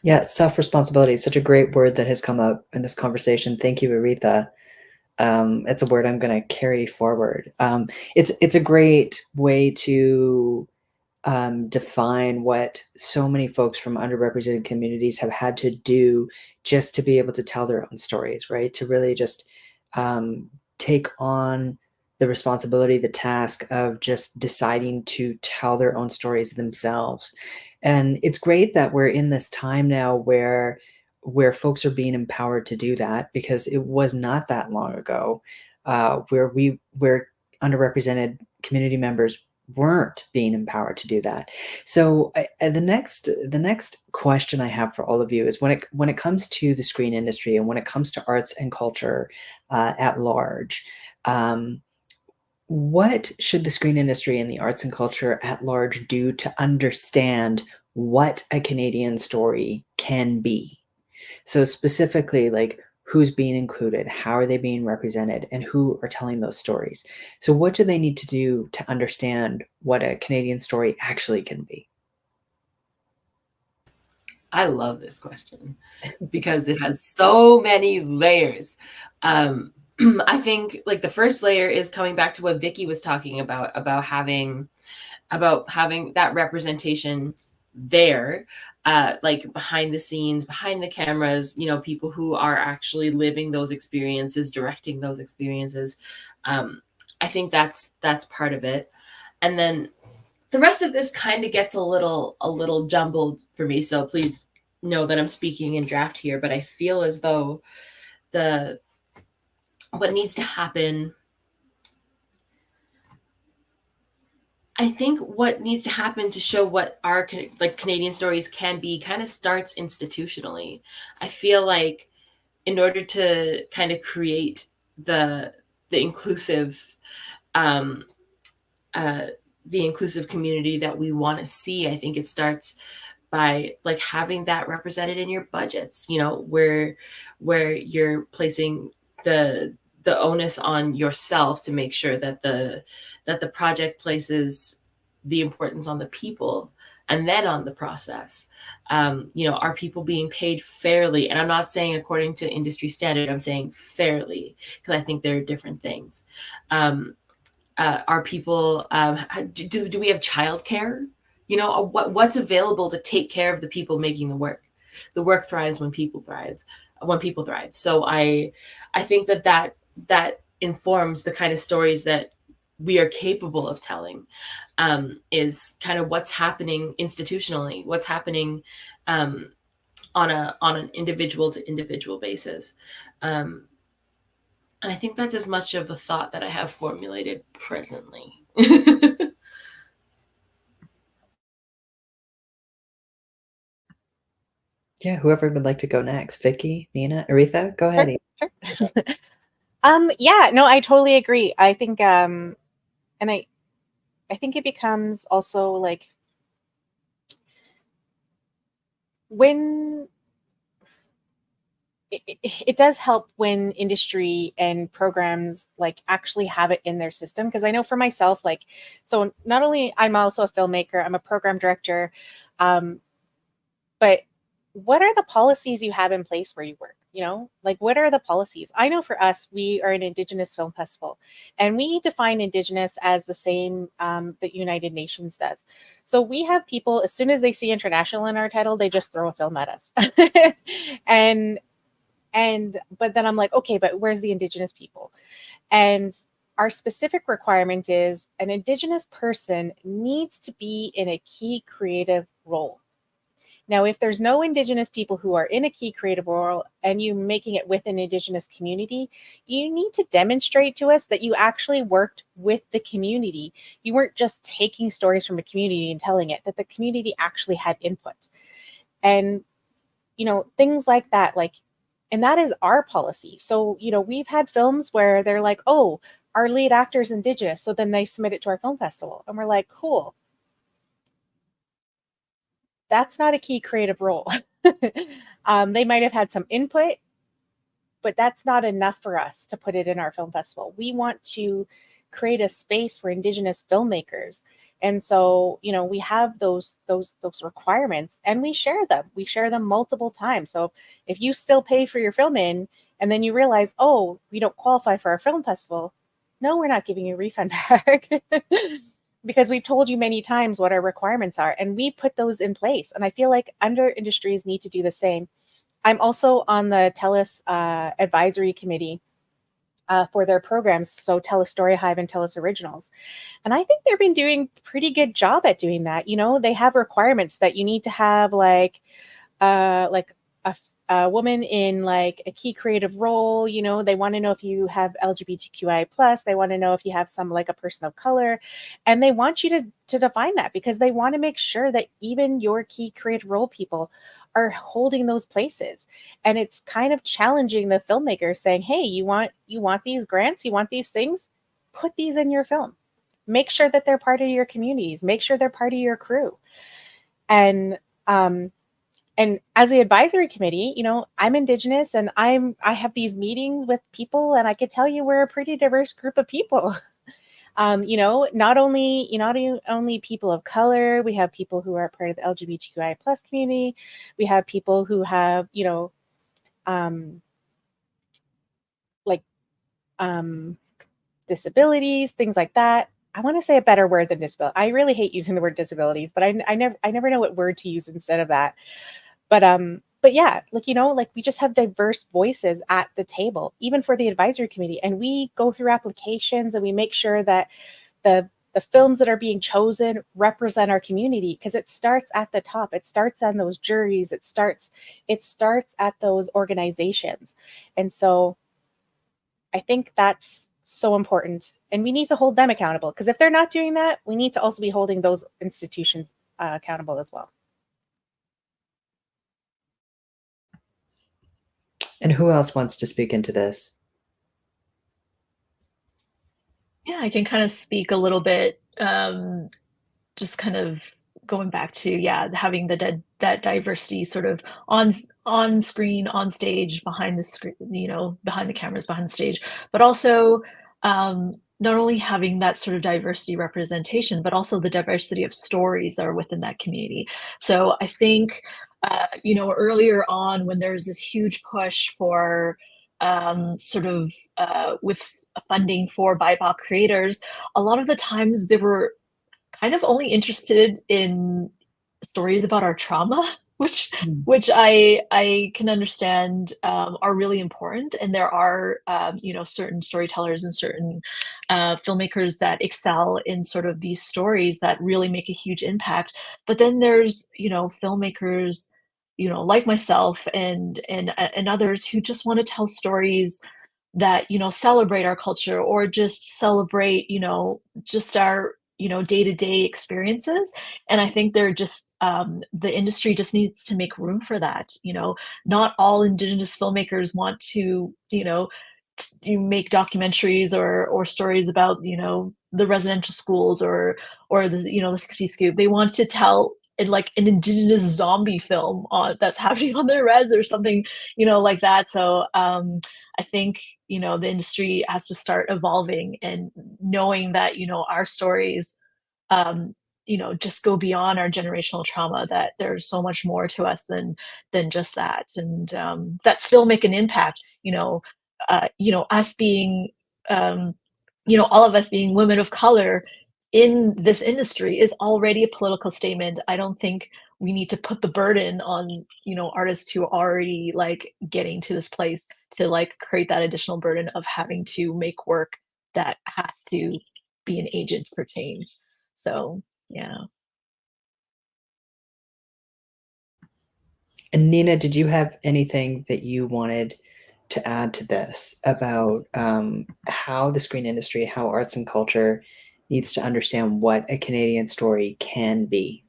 Yeah, self-responsibility is such a great word that has come up in this conversation. Thank you, Aretha. It's a word I'm going to carry forward. It's a great way to define what so many folks from underrepresented communities have had to do just to be able to tell their own stories, right? To really just take on the responsibility, the task of just deciding to tell their own stories themselves. And it's great that we're in this time now where folks are being empowered to do that, because it was not that long ago where underrepresented community members weren't being empowered to do that. So the next question I have for all of you is, when it comes to the screen industry and when it comes to arts and culture at large, what should the screen industry and the arts and culture at large do to understand what a Canadian story can be? So specifically, like, who's being included, how are they being represented, and who are telling those stories? So what do they need to do to understand what a Canadian story actually can be? I love this question because it has so many layers. I think like the first layer is coming back to what Vicki was talking about having that representation there, like behind the scenes, behind the cameras, you know, people who are actually living those experiences, directing those experiences. I think that's part of it. And then the rest of this kind of gets a little jumbled for me. So please know that I'm speaking in draft here, but I feel as though what needs to happen, I think what needs to happen to show what our like Canadian stories can be kind of starts institutionally. I feel like in order to kind of create the inclusive um, the inclusive community that we want to see, I think it starts by like having that represented in your budgets, you know, where you're placing the onus on yourself to make sure that the project places the importance on the people and then on the process. You know, are people being paid fairly? And I'm not saying according to industry standard, I'm saying fairly, because I think there are different things. Are people, do we have childcare? You know, what's available to take care of the people making the work? The work thrives when people thrive. So I think that informs the kind of stories that we are capable of telling, is kind of what's happening institutionally, what's happening on an individual to individual basis. And I think that's as much of a thought that I have formulated presently. Yeah, whoever would like to go next. Vicki, Nina, Aretha, go ahead. Sure. Yeah, no, I totally agree. I think and I think it becomes also like when it does help when industry and programs like actually have it in their system. Because I know for myself, like, so not only I'm also a filmmaker, I'm a program director, but what are the policies you have in place where you work? You know, like, what are the policies? I know for us, we are an Indigenous film festival, and we define Indigenous as the same that United Nations does. So we have people, as soon as they see international in our title, they just throw a film at us. But then I'm like, okay, but where's the Indigenous people? And our specific requirement is an Indigenous person needs to be in a key creative role. Now, if there's no Indigenous people who are in a key creative role and you making it with an Indigenous community, you need to demonstrate to us that you actually worked with the community. You weren't just taking stories from a community and telling it, that the community actually had input. And things like that, like, and that is our policy. So, we've had films where they're like, oh, our lead actor is Indigenous. So then they submit it to our film festival. And we're like, cool. That's not a key creative role. They might have had some input, but that's not enough for us to put it in our film festival. We want to create a space for Indigenous filmmakers. And so, we have those requirements, and we share them. We share them multiple times. So if you still pay for your film in, and then you realize, oh, we don't qualify for our film festival, no, we're not giving you a refund back. Because we've told you many times what our requirements are, and we put those in place. And I feel like under industries need to do the same. I'm also on the TELUS advisory committee for their programs, so TELUS Story Hive and TELUS Originals. And I think they've been doing a pretty good job at doing that. They have requirements that you need to have like a woman in like a key creative role. They want to know if you have LGBTQI plus. They want to know if you have some like a person of color, and they want you to define that, because they want to make sure that even your key creative role people are holding those places. And it's kind of challenging the filmmakers, saying, hey, you want these grants, you want these things, put these in your film. Make sure that they're part of your communities. Make sure they're part of your crew. And as the advisory committee, I'm Indigenous, and I have these meetings with people, and I could tell you we're a pretty diverse group of people. Not only people of color, we have people who are part of the LGBTQI plus community. We have people who have, disabilities, things like that. I want to say a better word than disability. I really hate using the word disabilities, but I never know what word to use instead of that. But yeah, we just have diverse voices at the table, even for the advisory committee. And we go through applications, and we make sure that the films that are being chosen represent our community, because it starts at the top. It starts on those juries. It starts at those organizations. And so I think that's so important, and we need to hold them accountable, because if they're not doing that, we need to also be holding those institutions accountable as well. And who else wants to speak into this? Yeah, I can kind of speak a little bit, just kind of going back to, having that diversity sort of on screen, on stage, behind the screen, behind the cameras, behind the stage, but also not only having that sort of diversity representation, but also the diversity of stories that are within that community. So I think, earlier on, when there's this huge push for with funding for BIPOC creators, a lot of the times they were kind of only interested in stories about our trauma, which I can understand are really important. And there are certain storytellers and certain filmmakers that excel in sort of these stories that really make a huge impact. But then there's filmmakers like myself and others who just want to tell stories that celebrate our culture, or just celebrate just our day-to-day experiences. And I think they're just the industry just needs to make room for that. Not all Indigenous filmmakers want to you make documentaries or stories about the residential schools or the the 60s scoop. They want to tell in like an Indigenous zombie film that's happening on their res or something like that. So I think the industry has to start evolving and knowing that our stories just go beyond our generational trauma, that there's so much more to us than just that, and that still make an impact. Us being all of us being women of color in this industry is already a political statement. I don't think we need to put the burden on artists who are already like getting to this place to like create that additional burden of having to make work that has to be an agent for change. So yeah. And Nina, did you have anything that you wanted to add to this about how the screen industry, how arts and culture needs to understand what a Canadian story can be?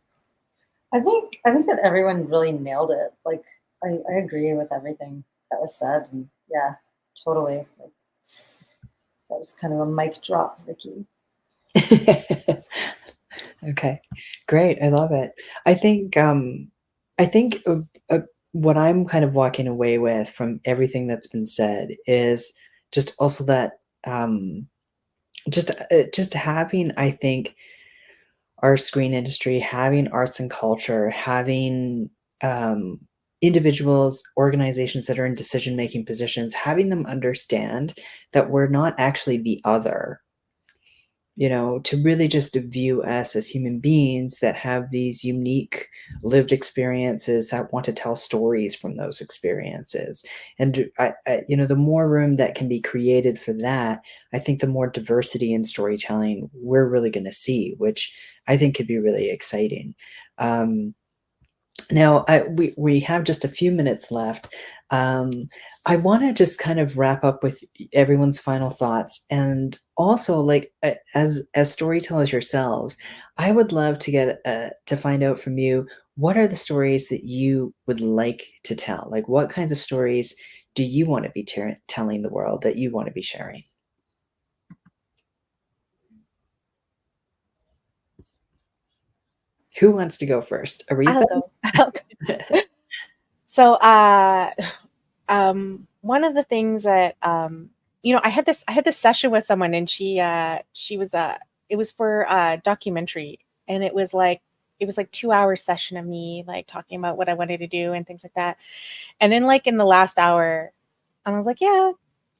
I think that everyone really nailed it. Like I agree with everything that was said, and yeah, totally. Like, that was kind of a mic drop, Vicki. Okay, great. I love it. I think what I'm kind of walking away with from everything that's been said is just also that just having, I think, our screen industry, having arts and culture, having individuals, organizations that are in decision-making positions, having them understand that we're not actually the other, to really just view us as human beings that have these unique lived experiences that want to tell stories from those experiences. And the more room that can be created for that, I think the more diversity in storytelling we're really going to see, which I think could be really exciting. Now, we have just a few minutes left. I want to just kind of wrap up with everyone's final thoughts, and also, like, as storytellers yourselves, I would love to get to find out from you, what are the stories that you would like to tell? Like, what kinds of stories do you want to be telling the world, that you want to be sharing? Who wants to go first? Aretha? I'll go. So, one of the things that I had this session with someone, and she was it was for a documentary, and it was like 2 hour session of me like talking about what I wanted to do and things like that. And then like in the last hour, I was like, yeah,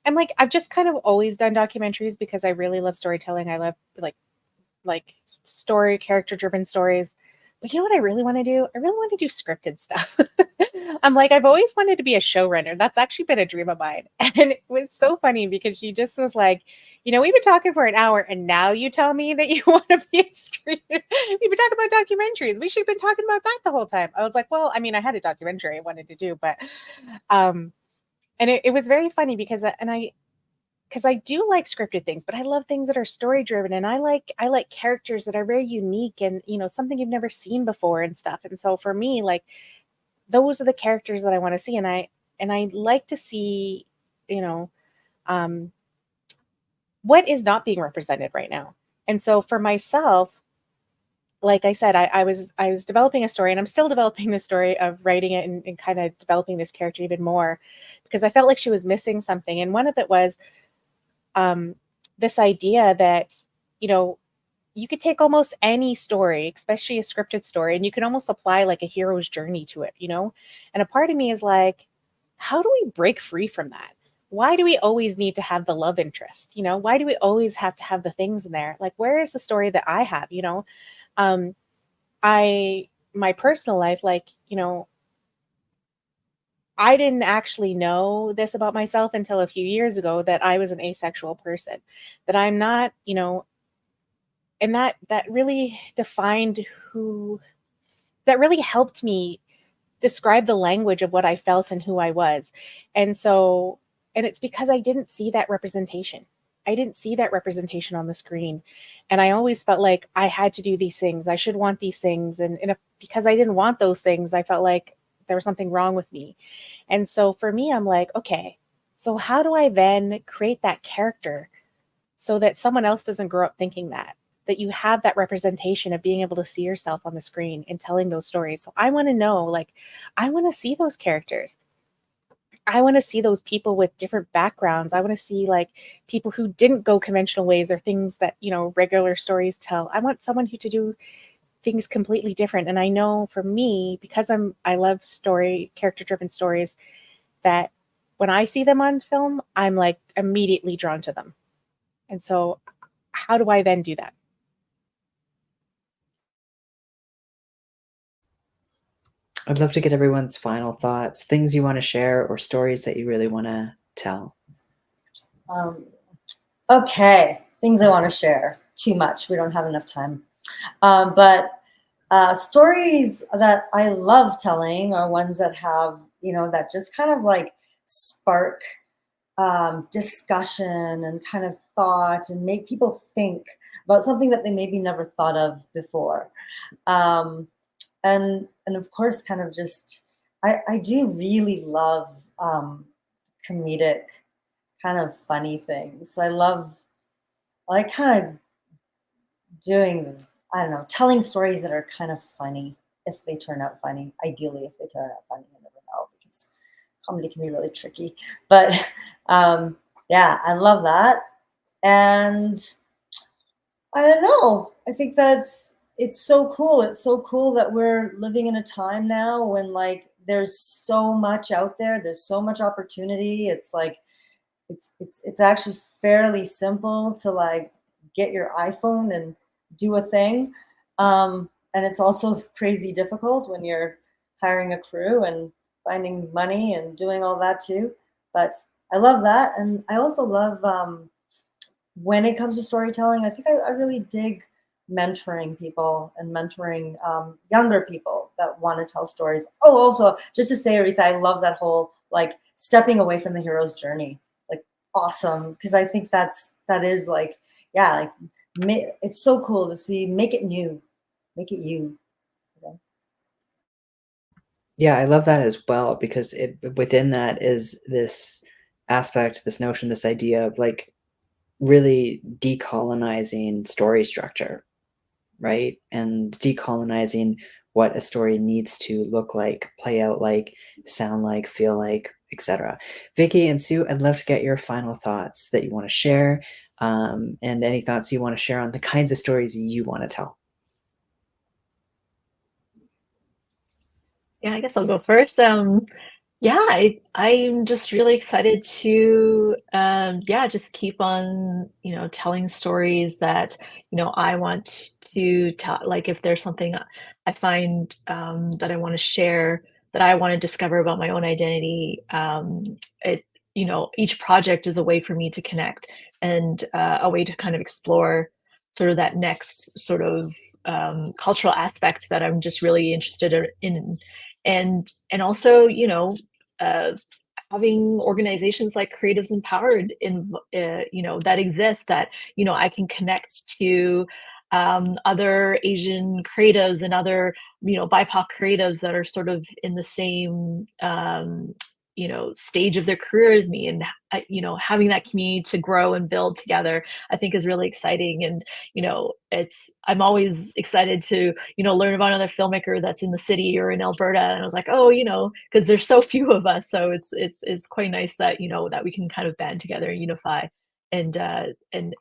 I'm like, I've just kind of always done documentaries because I really love storytelling. I love like story, character driven stories. But you know what I really want to do? I really want to do scripted stuff. I'm like, I've always wanted to be a showrunner. That's actually been a dream of mine. And it was so funny because she just was like, we've been talking for an hour and now you tell me that you want to be a screener. We've been talking about documentaries. We should have been talking about that the whole time. I was like, well, I mean, I had a documentary I wanted to do, but and it was very funny because I do like scripted things, but I love things that are story driven, and I like characters that are very unique and something you've never seen before and stuff. And so for me, like, those are the characters that I want to see, and I like to see um, what is not being represented right now. And so for myself, like I said, I was developing a story, and I'm still developing the story of writing it and kind of developing this character even more, because I felt like she was missing something. And one of it was this idea that, you could take almost any story, especially a scripted story, and you can almost apply like a hero's journey to it, And a part of me is like, how do we break free from that? Why do we always need to have the love interest? Why do we always have to have the things in there? Like, where is the story that I have? Um, my personal life, like, I didn't actually know this about myself until a few years ago, that I was an asexual person, that I'm not, and that really defined that really helped me describe the language of what I felt and who I was. And so, and it's because I didn't see that representation. I didn't see that representation on the screen. And I always felt like I had to do these things. I should want these things. And because I didn't want those things, I felt like there was something wrong with me. And so for me, I'm like, okay, so how do I then create that character so that someone else doesn't grow up thinking that you have that representation of being able to see yourself on the screen and telling those stories. So I want to know, like, I want to see those characters. I want to see those people with different backgrounds. I want to see like people who didn't go conventional ways or things that, regular stories tell. I want someone who to do things completely different. And I know for me, because I love character driven stories, that when I see them on film, I'm like immediately drawn to them. And so how do I then do that? I'd love to get everyone's final thoughts, things you want to share, or stories that you really want to tell. Okay, things I want to share. Too much. We don't have enough time. But stories that I love telling are ones that have, that just kind of like spark discussion and kind of thought and make people think about something that they maybe never thought of before. And of course, kind of just I do really love comedic, kind of funny things. So I like kind of doing, I don't know, telling stories that are kind of funny if they turn out funny. Ideally, if they turn out funny, you never know because comedy can be really tricky. But yeah, I love that. And I don't know. I think it's so cool. It's so cool that we're living in a time now when like there's so much out there. There's so much opportunity. It's like it's actually fairly simple to like get your iPhone and do a thing. And it's also crazy difficult when you're hiring a crew and finding money and doing all that too. But I love that, and I also love when it comes to storytelling. I think I really dig mentoring people and mentoring younger people that want to tell stories. Oh, also, just to say, Aretha, I love that whole like stepping away from the hero's journey. Like, awesome, because I think that is like, yeah, like it's so cool to see. Make it new, make it you. Okay? Yeah, I love that as well because within that is this aspect, this notion, this idea of like really decolonizing story structure, right? And decolonizing what a story needs to look like, play out like, sound like, feel like, etc. Vicki and Sue, I'd love to get your final thoughts that you want to share, and any thoughts you want to share on the kinds of stories you want to tell. Yeah, I guess I'll go first. Yeah, I'm just really excited to yeah, just keep on, telling stories that, I want to tell. Like if there's something I find that I want to share, that I want to discover about my own identity, it, each project is a way for me to connect and a way to kind of explore sort of that next sort of cultural aspect that I'm just really interested in. And also, uh, having organizations like Creatives Empowered that exist, that I can connect to other Asian creatives and other BIPOC creatives that are sort of in the same stage of their career as me, and having that community to grow and build together, I think is really exciting. And I'm always excited to learn about another filmmaker that's in the city or in Alberta, and I was like, oh, because there's so few of us, so it's quite nice that that we can kind of band together and unify and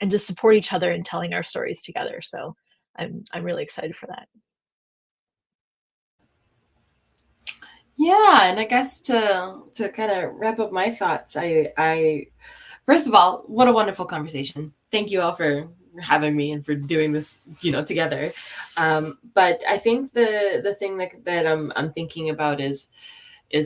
just support each other in telling our stories together. So I'm really excited for that. Yeah, and I guess to kind of wrap up my thoughts, I first of all, what a wonderful conversation. Thank you all for having me and for doing this, together. But I think the thing that I'm thinking about is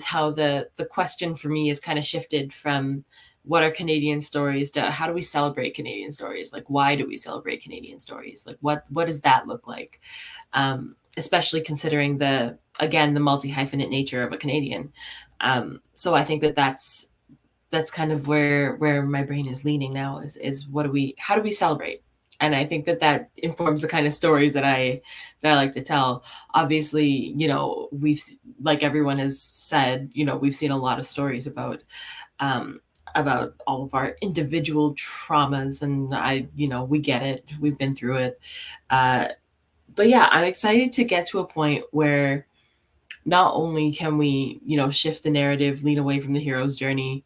how the question for me is kind of shifted from what are Canadian stories to how do we celebrate Canadian stories? Like, why do we celebrate Canadian stories? Like, what does that look like? Especially considering the multi-hyphenate nature of a Canadian. So I think that's kind of where my brain is leaning now is how do we celebrate? And I think that informs the kind of stories that I like to tell. Obviously, we've, like everyone has said, we've seen a lot of stories about all of our individual traumas, and we get it. We've been through it. But yeah, I'm excited to get to a point where not only can we, shift the narrative, lean away from the hero's journey,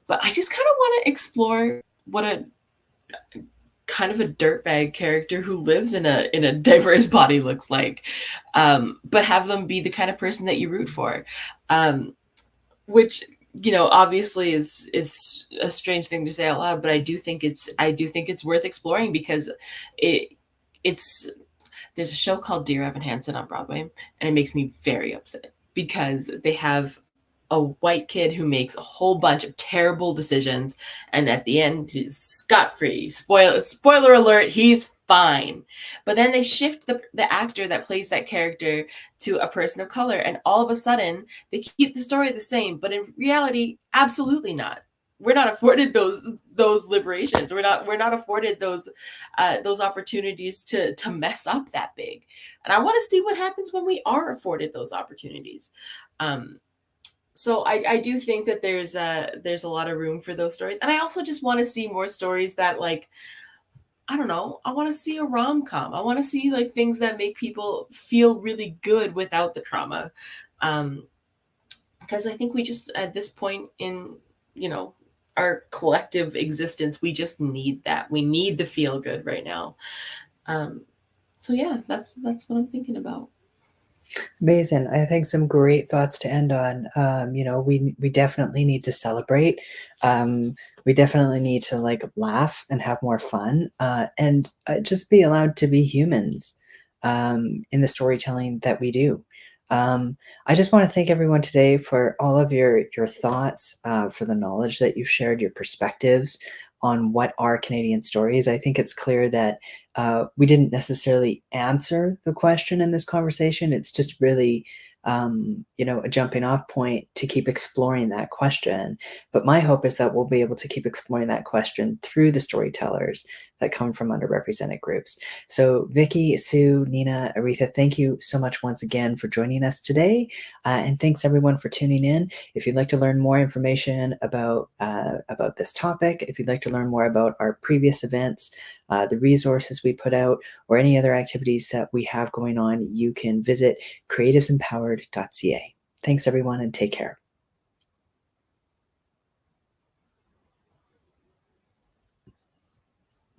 but I just kind of want to explore what a kind of a dirtbag character who lives in a diverse body looks like, but have them be the kind of person that you root for, which obviously is a strange thing to say out loud, but I do think it's worth exploring because it's there's a show called Dear Evan Hansen on Broadway, and it makes me very upset because they have a white kid who makes a whole bunch of terrible decisions, and at the end he's scot-free. Spoiler alert, he's fine. But then they shift the actor that plays that character to a person of color, and all of a sudden they keep the story the same, but in reality, absolutely not. We're not afforded those liberations. We're not afforded those opportunities to mess up that big. And I want to see what happens when we are afforded those opportunities. So I do think that there's a lot of room for those stories. And I also just want to see more stories that, like, I don't know, I want to see a rom-com. I want to see like things that make people feel really good without the trauma. Because I think we just, at this point in, you know, our collective existence, we just need that. We need the feel good right now. So yeah, that's what I'm thinking about. Amazing. I think some great thoughts to end on. We definitely need to celebrate. We definitely need to like laugh and have more fun, and just be allowed to be humans in the storytelling that we do. I just want to thank everyone today for all of your thoughts, for the knowledge that you've shared, your perspectives on what are Canadian stories. I think it's clear that we didn't necessarily answer the question in this conversation. It's just really, a jumping off point to keep exploring that question. But my hope is that we'll be able to keep exploring that question through the storytellers that come from underrepresented groups. So Vicki, Sue, Nina, Aretha, thank you so much once again for joining us today. And thanks everyone for tuning in. If you'd like to learn more information about this topic, if you'd like to learn more about our previous events, the resources we put out, or any other activities that we have going on, you can visit creativesempowered.ca. Thanks everyone and take care.